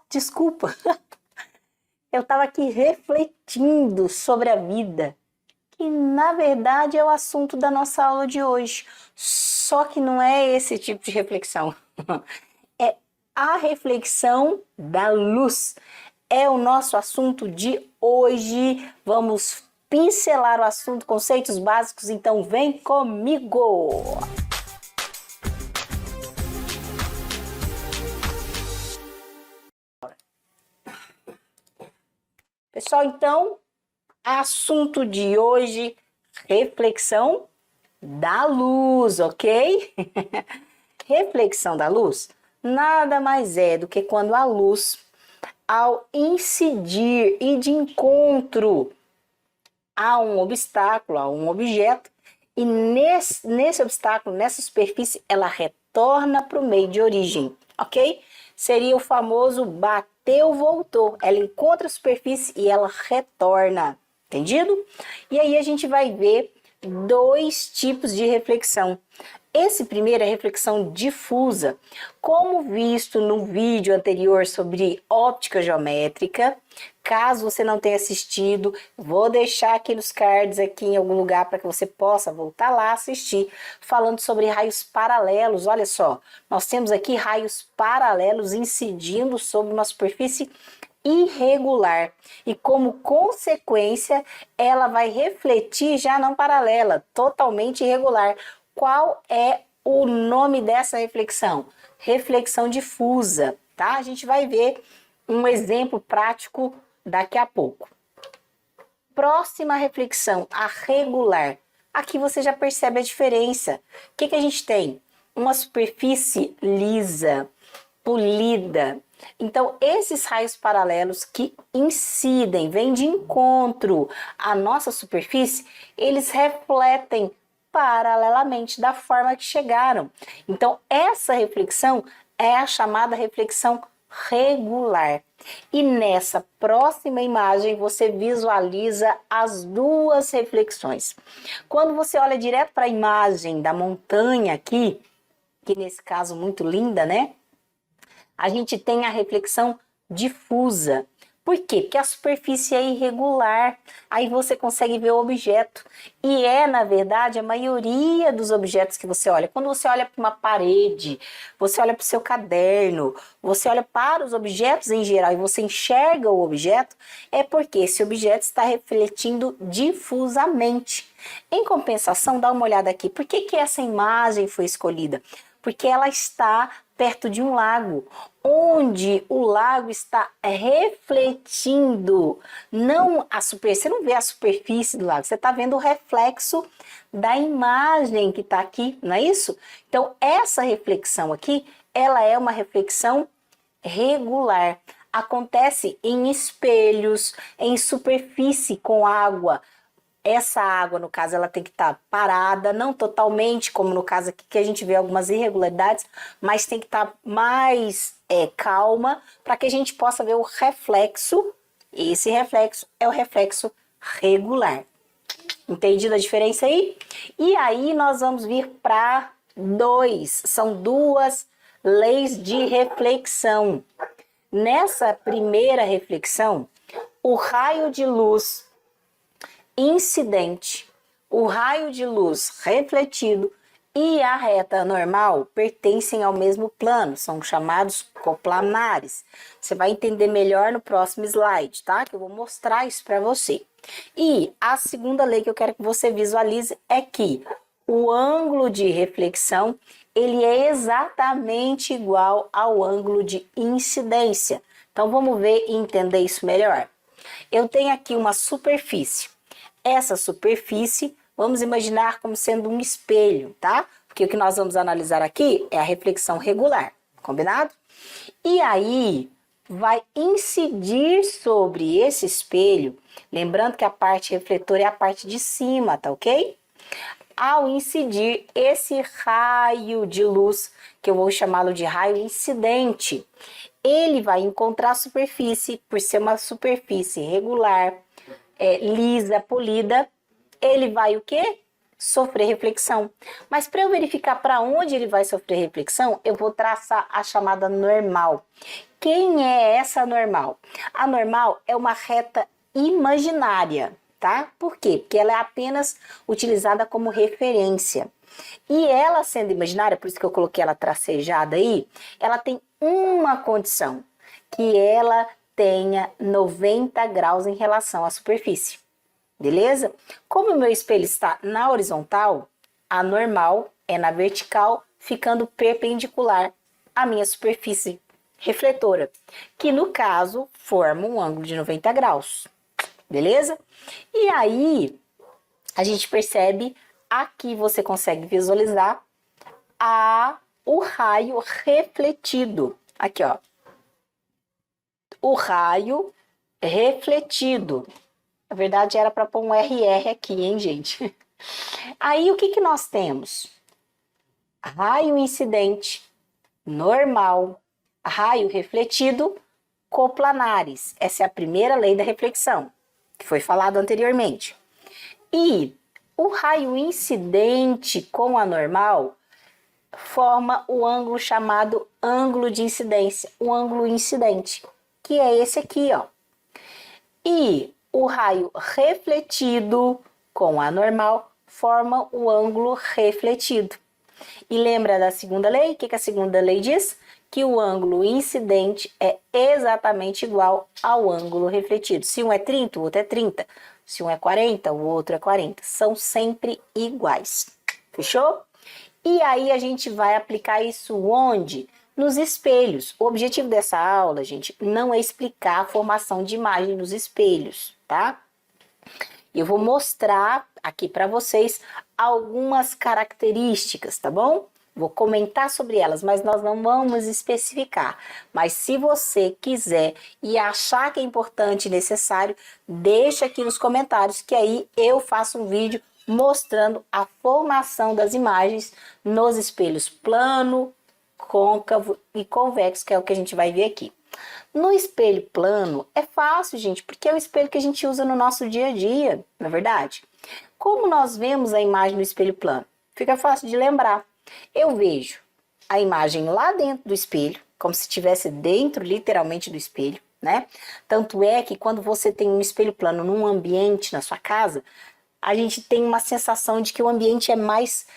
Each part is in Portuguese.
Desculpa. Eu estava aqui refletindo sobre a vida, que na verdade é o assunto da nossa aula de hoje. Só que não é esse tipo de reflexão. É a reflexão da luz. É o nosso assunto de hoje. Vamos pincelar o assunto, conceitos básicos, então vem comigo! Pessoal, então, assunto de hoje, reflexão da luz, ok? Reflexão da luz nada mais é do que quando a luz, ao incidir e de encontro a um obstáculo, a um objeto, e nesse obstáculo, nessa superfície, ela retorna para o meio de origem, ok? Seria o famoso bateu, voltou. Ela encontra a superfície e ela retorna, entendido? E aí a gente vai ver dois tipos de reflexão. Esse primeiro é reflexão difusa, como visto no vídeo anterior sobre óptica geométrica. Caso você não tenha assistido, vou deixar aqui nos cards, aqui em algum lugar, para que você possa voltar lá assistir, falando sobre raios paralelos. Olha só, nós temos aqui raios paralelos incidindo sobre uma superfície irregular e como consequência ela vai refletir já não paralela, totalmente irregular. Qual é o nome dessa reflexão? Reflexão difusa, tá? A gente vai ver um exemplo prático daqui a pouco. Próxima reflexão, a regular. Aqui você já percebe a diferença. O que a gente tem? Uma superfície lisa, polida. Então, esses raios paralelos que incidem, vêm de encontro à nossa superfície, eles refletem paralelamente da forma que chegaram. Então, essa reflexão é a chamada reflexão regular. E nessa próxima imagem você visualiza as duas reflexões. Quando você olha direto para a imagem da montanha aqui, que nesse caso muito linda, né? A gente tem a reflexão difusa. Por quê? Porque a superfície é irregular, aí você consegue ver o objeto. E é, na verdade, a maioria dos objetos que você olha. Quando você olha para uma parede, você olha para o seu caderno, você olha para os objetos em geral e você enxerga o objeto, é porque esse objeto está refletindo difusamente. Em compensação, dá uma olhada aqui. Por que essa imagem foi escolhida? Porque ela está perto de um lago, onde o lago está refletindo, não a superfície, você não vê a superfície do lago, você está vendo o reflexo da imagem que está aqui, não é isso? Então, essa reflexão aqui, ela é uma reflexão regular. Acontece em espelhos, em superfície com água. Essa água, no caso, ela tem que estar parada, não totalmente, como no caso aqui que a gente vê algumas irregularidades, mas tem que estar mais calma para que a gente possa ver o reflexo. E esse reflexo é o reflexo regular. Entendido a diferença aí? E aí nós vamos vir para são duas leis de reflexão. Nessa primeira reflexão, o raio de luz incidente, o raio de luz refletido e a reta normal pertencem ao mesmo plano, são chamados coplanares. Você vai entender melhor no próximo slide, tá? Que eu vou mostrar isso para você. E a segunda lei que eu quero que você visualize é que o ângulo de reflexão, ele é exatamente igual ao ângulo de incidência. Então vamos ver e entender isso melhor. Eu tenho aqui uma superfície. Essa superfície, vamos imaginar como sendo um espelho, tá? Porque o que nós vamos analisar aqui é a reflexão regular, combinado? E aí, vai incidir sobre esse espelho, lembrando que a parte refletora é a parte de cima, tá ok? Ao incidir esse raio de luz, que eu vou chamá-lo de raio incidente, ele vai encontrar a superfície, por ser uma superfície regular, lisa, polida, ele vai o quê? sofrer reflexão. Mas para eu verificar para onde ele vai sofrer reflexão, eu vou traçar a chamada normal. Quem é essa normal? A normal é uma reta imaginária, tá? Por quê? Porque ela é apenas utilizada como referência. E ela sendo imaginária, por isso que eu coloquei ela tracejada aí, ela tem uma condição, que ela tenha 90 graus em relação à superfície. Beleza? Como o meu espelho está na horizontal, a normal é na vertical, ficando perpendicular à minha superfície refletora, que no caso forma um ângulo de 90 graus. Beleza? E aí, a gente percebe, aqui você consegue visualizar o raio refletido. Aqui, ó. O raio refletido. Na verdade, era para pôr um RR aqui, hein, gente? Aí, o que que nós temos? Raio incidente, normal, raio refletido, coplanares. Essa é a primeira lei da reflexão, que foi falado anteriormente. E o raio incidente com a normal forma o ângulo chamado ângulo de incidência, o ângulo incidente, que é esse aqui, ó. E o raio refletido com a normal forma o ângulo refletido. E lembra da segunda lei? O que a segunda lei diz? Que o ângulo incidente é exatamente igual ao ângulo refletido. Se um é 30, o outro é 30. Se um é 40, o outro é 40. São sempre iguais. Fechou? E aí a gente vai aplicar isso onde? Nos espelhos. O objetivo dessa aula, gente, não é explicar a formação de imagem nos espelhos, tá? Eu vou mostrar aqui para vocês algumas características, tá bom? Vou comentar sobre elas, mas nós não vamos especificar. Mas se você quiser e achar que é importante e necessário, deixa aqui nos comentários que aí eu faço um vídeo mostrando a formação das imagens nos espelhos plano, côncavo e convexo, que é o que a gente vai ver aqui. No espelho plano é fácil, gente, porque é o espelho que a gente usa no nosso dia a dia, não é verdade? Como nós vemos a imagem no espelho plano? Fica fácil de lembrar. Eu vejo a imagem lá dentro do espelho, como se estivesse dentro, literalmente, do espelho, né? Tanto é que quando você tem um espelho plano num ambiente na sua casa, a gente tem uma sensação de que o ambiente é mais...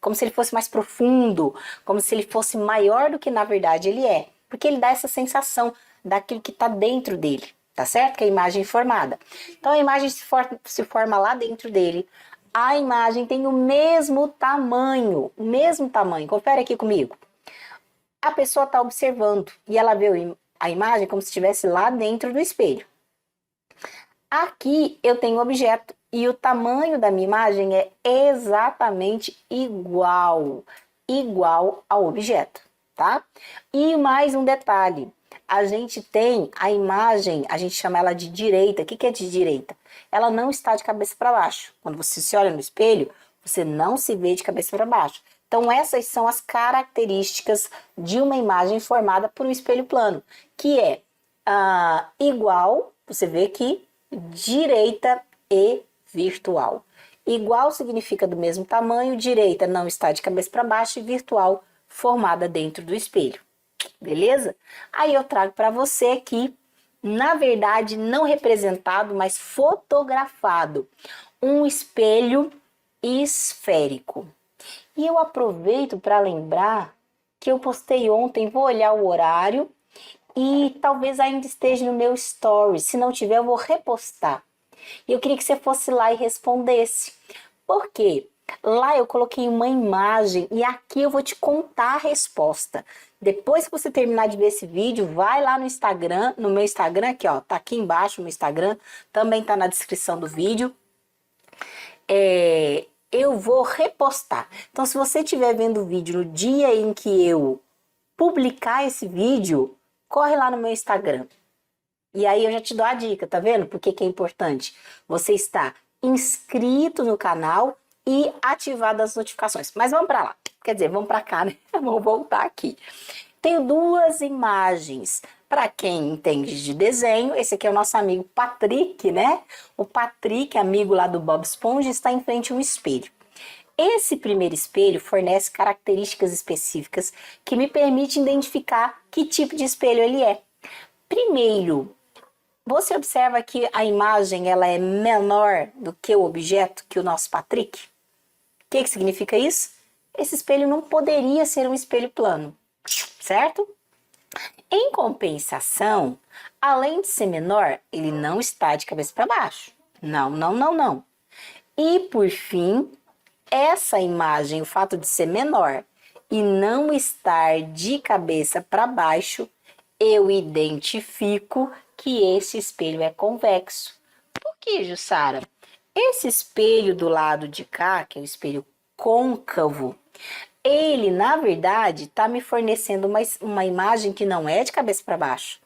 como se ele fosse mais profundo, como se ele fosse maior do que na verdade ele é. Porque ele dá essa sensação daquilo que está dentro dele, tá certo? Que é a imagem formada. Então a imagem se forma lá dentro dele. A imagem tem o mesmo tamanho, confere aqui comigo. A pessoa está observando e ela vê a imagem como se estivesse lá dentro do espelho. Aqui eu tenho o objeto e o tamanho da minha imagem é exatamente igual ao objeto, tá? E mais um detalhe, a gente tem a imagem, a gente chama ela de direita. O que é de direita? Ela não está de cabeça para baixo. Quando você se olha no espelho, você não se vê de cabeça para baixo. Então essas são as características de uma imagem formada por um espelho plano, que é igual, você vê aqui, direita e virtual. Igual significa do mesmo tamanho, direita não está de cabeça para baixo e virtual formada dentro do espelho. Beleza? Aí eu trago para você aqui, na verdade não representado, mas fotografado, um espelho esférico. E eu aproveito para lembrar que eu postei ontem, vou olhar o horário e talvez ainda esteja no meu story. Se não tiver, eu vou repostar. E eu queria que você fosse lá e respondesse. Por quê? Lá eu coloquei uma imagem e aqui eu vou te contar a resposta. Depois que você terminar de ver esse vídeo, vai lá no Instagram, no meu Instagram, aqui ó, tá aqui embaixo o meu Instagram, também tá na descrição do vídeo. Eu vou repostar. Então se você estiver vendo o vídeo no dia em que eu publicar esse vídeo, corre lá no meu Instagram. E aí eu já te dou a dica, tá vendo? Por que que é importante? Você está inscrito no canal e ativado as notificações. Mas vamos para lá. Quer dizer, vamos para cá, né? Vamos voltar aqui. Tenho duas imagens. Para quem entende de desenho, esse aqui é o nosso amigo Patrick, né? O Patrick, amigo lá do Bob Esponja, está em frente a um espelho. Esse primeiro espelho fornece características específicas que me permitem identificar que tipo de espelho ele é. Primeiro, você observa que a imagem ela é menor do que o objeto, que o nosso Patrick? O que significa isso? Esse espelho não poderia ser um espelho plano, certo? Em compensação, além de ser menor, ele não está de cabeça para baixo. Não, não, não, não. E por fim, essa imagem, o fato de ser menor e não estar de cabeça para baixo, eu identifico que esse espelho é convexo. Por que, Jussara? Esse espelho do lado de cá, que é o espelho côncavo, ele, na verdade, está me fornecendo uma imagem que não é de cabeça para baixo.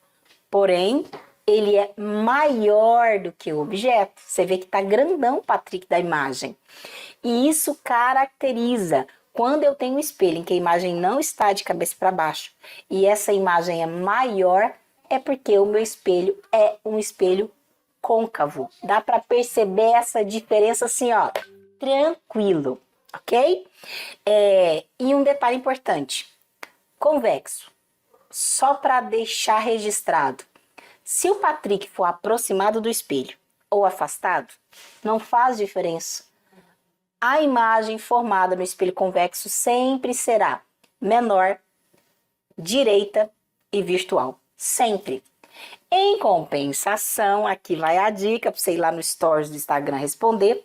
Porém, ele é maior do que o objeto. Você vê que está grandão o Patrick da imagem. E isso caracteriza quando eu tenho um espelho em que a imagem não está de cabeça para baixo e essa imagem é maior, é porque o meu espelho é um espelho côncavo. Dá para perceber essa diferença assim, ó, tranquilo, ok? E um detalhe importante, convexo, só para deixar registrado, se o Patrick for aproximado do espelho ou afastado, não faz diferença. A imagem formada no espelho convexo sempre será menor, direita e virtual. Sempre. Em compensação, aqui vai a dica para você ir lá no Stories do Instagram responder.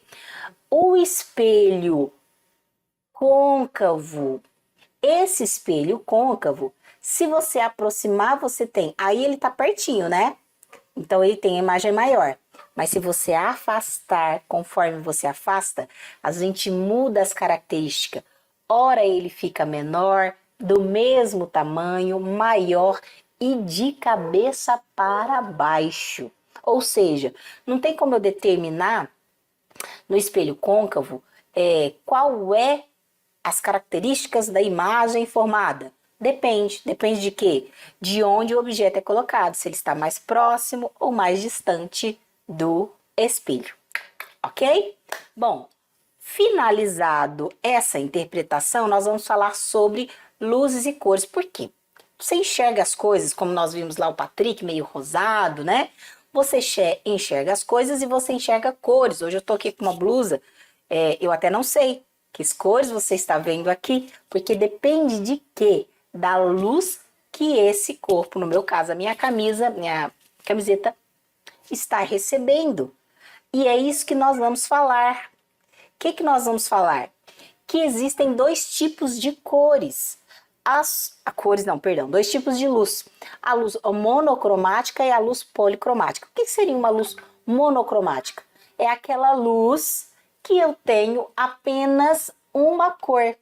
O espelho côncavo. Esse espelho côncavo, se você aproximar, você tem. Aí ele tá pertinho, né? Então ele tem a imagem maior. Mas se você afastar, conforme você afasta, a gente muda as características. Ora ele fica menor, do mesmo tamanho, maior e de cabeça para baixo. Ou seja, não tem como eu determinar no espelho côncavo qual é as características da imagem formada. Depende de quê? De onde o objeto é colocado, se ele está mais próximo ou mais distante do espelho, ok? Bom, finalizado essa interpretação, nós vamos falar sobre luzes e cores. Por quê? Você enxerga as coisas, como nós vimos lá o Patrick, meio rosado, né? Você enxerga as coisas e você enxerga cores. Hoje eu tô aqui com uma blusa, eu até não sei que cores você está vendo aqui, porque depende de quê? Da luz que esse corpo, no meu caso, a minha camiseta, está recebendo. E é isso que nós vamos falar. O que nós vamos falar? Que existem dois tipos de cores. Dois tipos de luz. A luz monocromática e a luz policromática. O que seria uma luz monocromática? É aquela luz que eu tenho apenas uma cor.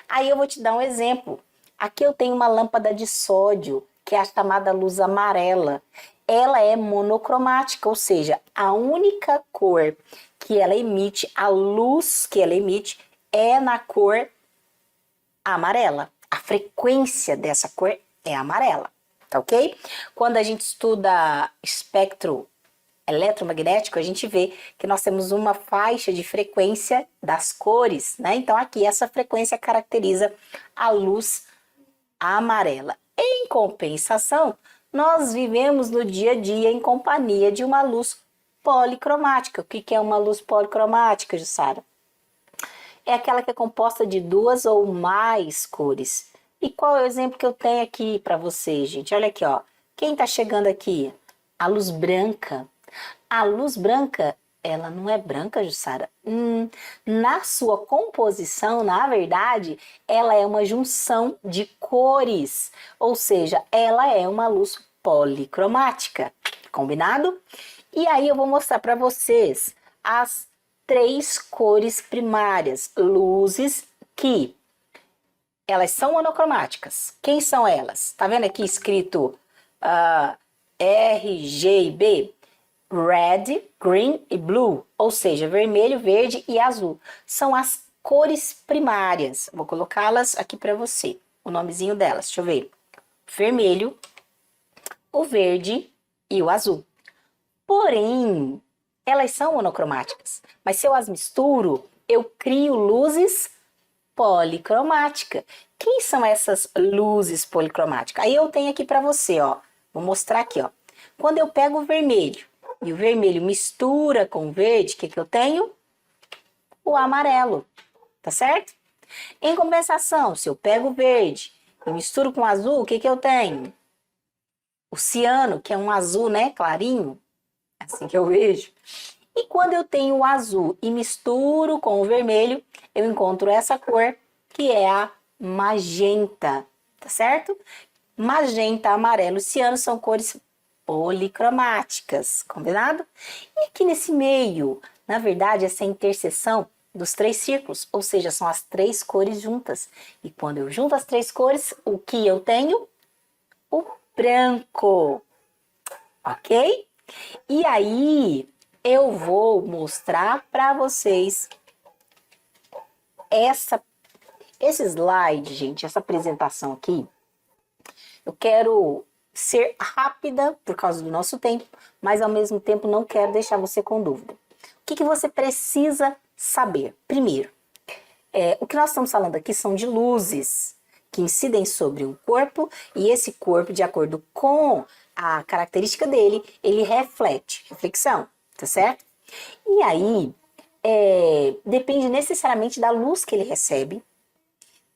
Aí eu vou te dar um exemplo. Aqui eu tenho uma lâmpada de sódio, que é a chamada luz amarela. Ela é monocromática, ou seja, a única cor que ela emite, a luz que ela emite, é na cor amarela. A frequência dessa cor é amarela, tá ok? Quando a gente estuda espectro eletromagnético, a gente vê que nós temos uma faixa de frequência das cores, né? Então aqui essa frequência caracteriza a luz amarela. Em compensação, nós vivemos no dia a dia em companhia de uma luz policromática. O que é uma luz policromática, Jussara? É aquela que é composta de duas ou mais cores. E qual é o exemplo que eu tenho aqui para você, gente? Olha aqui, ó. Quem está chegando aqui? A luz branca. A luz branca, ela não é branca, Jussara? Na sua composição, na verdade, ela é uma junção de cores. Ou seja, ela é uma luz policromática. Combinado? E aí eu vou mostrar para vocês as 3 cores primárias, luzes que elas são monocromáticas. Quem são elas? Tá vendo aqui escrito R, G e B? Red, green e blue, ou seja, vermelho, verde e azul. São as cores primárias. Vou colocá-las aqui para você, o nomezinho delas, deixa eu ver. vermelho, o verde e o azul. Porém, elas são monocromáticas, mas se eu as misturo, eu crio luzes policromáticas. Quem são essas luzes policromáticas? Aí eu tenho aqui para você, ó. Vou mostrar aqui, ó. Quando eu pego o vermelho e o vermelho mistura com o verde, o que que eu tenho? O amarelo, tá certo? Em compensação, se eu pego o verde e misturo com o azul, o que que eu tenho? O ciano, que é um azul, né, clarinho, assim que eu vejo. E quando eu tenho o azul e misturo com o vermelho, eu encontro essa cor, que é a magenta, tá certo? Magenta, amarelo e ciano são cores policromáticas, combinado? E aqui nesse meio, na verdade, essa interseção dos três círculos, ou seja, são as três cores juntas. E quando eu junto as três cores, o que eu tenho? O branco, ok? E aí, eu vou mostrar para vocês esse slide, gente, essa apresentação aqui. Eu quero ser rápida por causa do nosso tempo, mas ao mesmo tempo não quero deixar você com dúvida. O que que você precisa saber? Primeiro, o que nós estamos falando aqui são de luzes que incidem sobre um corpo e esse corpo, de acordo com a característica dele, ele reflete, reflexão, tá certo? E aí, depende necessariamente da luz que ele recebe.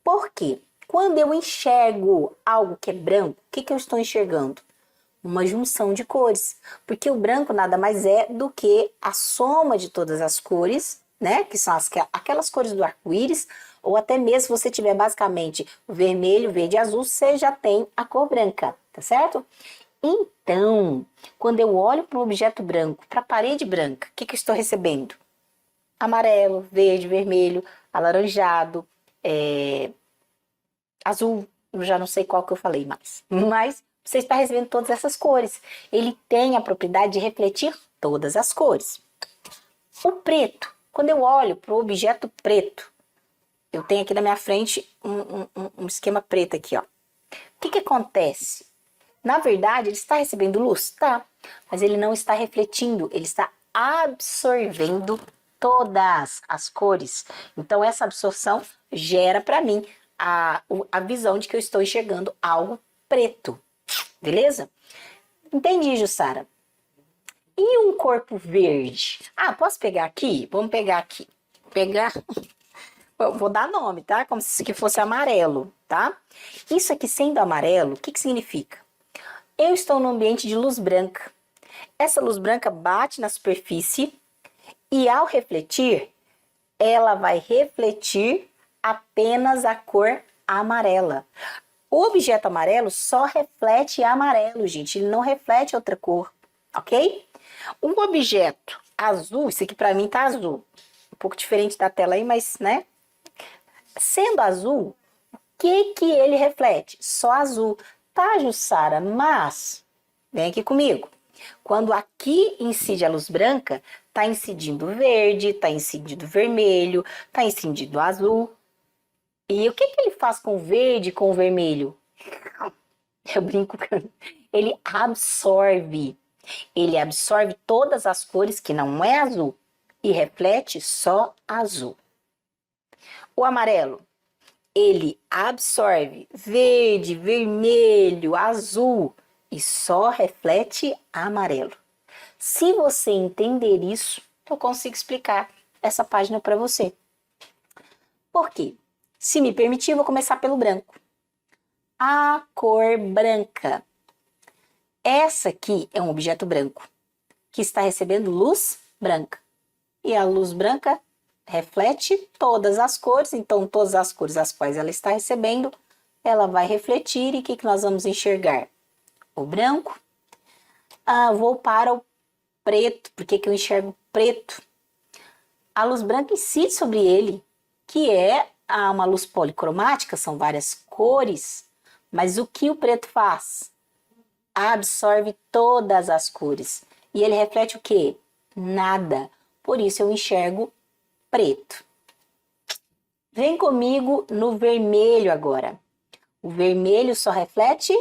Por quê? Quando eu enxergo algo que é branco, o que que eu estou enxergando? Uma junção de cores, porque o branco nada mais é do que a soma de todas as cores, né? Que são aquelas cores do arco-íris, ou até mesmo se você tiver basicamente vermelho, verde e azul, você já tem a cor branca, tá certo? Então, quando eu olho para um objeto branco, para a parede branca, o que que eu estou recebendo? Amarelo, verde, vermelho, alaranjado, azul, eu já não sei qual que eu falei mais, mas você está recebendo todas essas cores. Ele tem a propriedade de refletir todas as cores. O preto, quando eu olho para o objeto preto, eu tenho aqui na minha frente um esquema preto aqui, ó. O que que acontece? Na verdade, ele está recebendo luz? Tá, mas ele não está refletindo, ele está absorvendo todas as cores. Então, essa absorção gera para mim a visão de que eu estou enxergando algo preto. Beleza? Entendi, Jussara. E um corpo verde? Ah, posso pegar aqui? Vamos pegar aqui. Vou dar nome, tá? Como se isso aqui fosse amarelo, tá? Isso aqui sendo amarelo, o que que significa? Eu estou no ambiente de luz branca. Essa luz branca bate na superfície e ao refletir, ela vai refletir apenas a cor amarela. O objeto amarelo só reflete amarelo, gente. Ele não reflete outra cor, ok? Um objeto azul, isso aqui pra mim tá azul. Um pouco diferente da tela aí, mas, né? Sendo azul, o que que ele reflete? Só azul. Tá, Jussara, mas... Vem aqui comigo. Quando aqui incide a luz branca, tá incidindo verde, tá incidindo vermelho, tá incidindo azul. E o que que ele faz com o verde e com o vermelho? Eu brinco com ele absorve. Ele absorve todas as cores que não é azul e reflete só azul. O amarelo, ele absorve verde, vermelho, azul e só reflete amarelo. Se você entender isso, eu consigo explicar essa página para você. Por quê? Se me permitir, eu vou começar pelo branco. A cor branca. Essa aqui é um objeto branco que está recebendo luz branca. E a luz branca reflete todas as cores, então todas as cores as quais ela está recebendo, ela vai refletir e o que que nós vamos enxergar? O branco. Vou para o preto. Por que que eu enxergo preto? A luz branca incide sobre ele, que é uma luz policromática, são várias cores, mas o que o preto faz? Absorve todas as cores. E ele reflete o quê? Nada. Por isso eu enxergo preto. Vem comigo no vermelho agora. O vermelho só reflete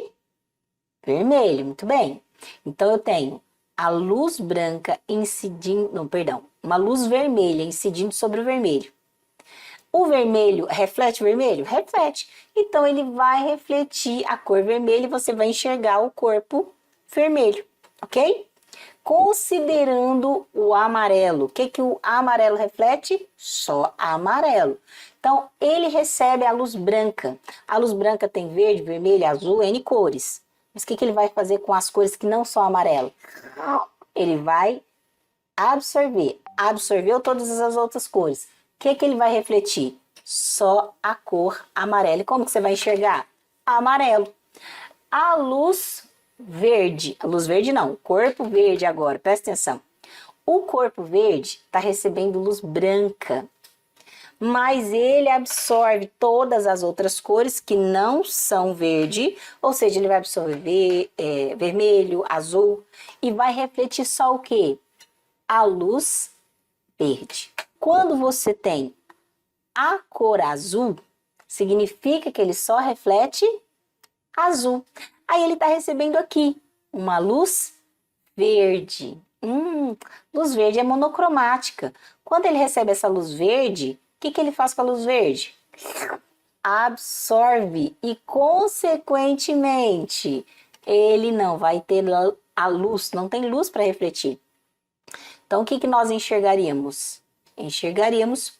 Vermelho, muito bem. Então eu tenho a luz branca incidindo, não, perdão, uma luz vermelha incidindo sobre o vermelho. O vermelho reflete o vermelho? Reflete. Então ele vai refletir a cor vermelha e você vai enxergar o corpo vermelho, ok? Considerando o amarelo, o que o amarelo reflete? Só amarelo. Então, ele recebe a luz branca. A luz branca tem verde, vermelho, azul, N cores. Mas o que ele vai fazer com as cores que não são amarelo? Ele vai absorver. Absorveu todas as outras cores. O que ele vai refletir? Só a cor amarela. E como que você vai enxergar? Amarelo. A luz verde não, o corpo verde agora, presta atenção. O corpo verde está recebendo luz branca, mas ele absorve todas as outras cores que não são verde, ou seja, ele vai absorver vermelho, azul, e vai refletir só o quê? A luz verde. Quando você tem a cor azul, significa que ele só reflete azul. Aí ele está recebendo aqui uma luz verde. Luz verde é monocromática. Quando ele recebe essa luz verde, o que ele faz com a luz verde? Absorve e, consequentemente, ele não vai ter a luz, não tem luz para refletir. Então, o que nós enxergaríamos? Enxergaríamos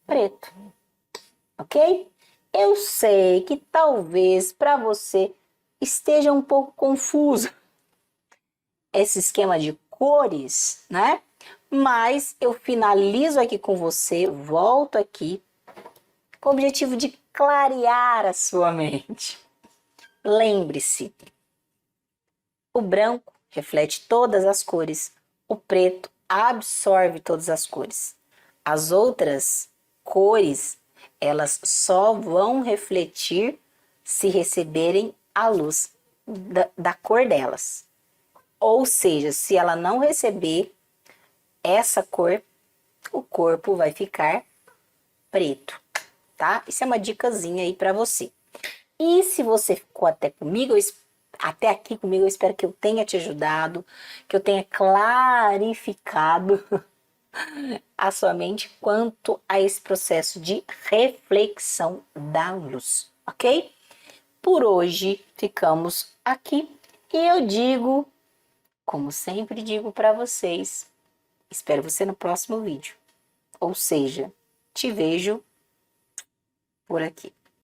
preto, ok? Eu sei que talvez para você esteja um pouco confuso esse esquema de cores, né? Mas eu finalizo aqui com você, volto aqui com o objetivo de clarear a sua mente. Lembre-se, o branco reflete todas as cores, o preto absorve todas as cores. As outras cores, elas só vão refletir se receberem a luz da cor delas. Ou seja, se ela não receber essa cor, o corpo vai ficar preto, tá? Isso é uma dicasinha aí para você. E se você ficou até aqui comigo, eu espero que eu tenha te ajudado, que eu tenha clarificado a sua mente quanto a esse processo de reflexão da luz, ok? Por hoje ficamos aqui e eu digo, como sempre digo para vocês, espero você no próximo vídeo. Ou seja, te vejo por aqui.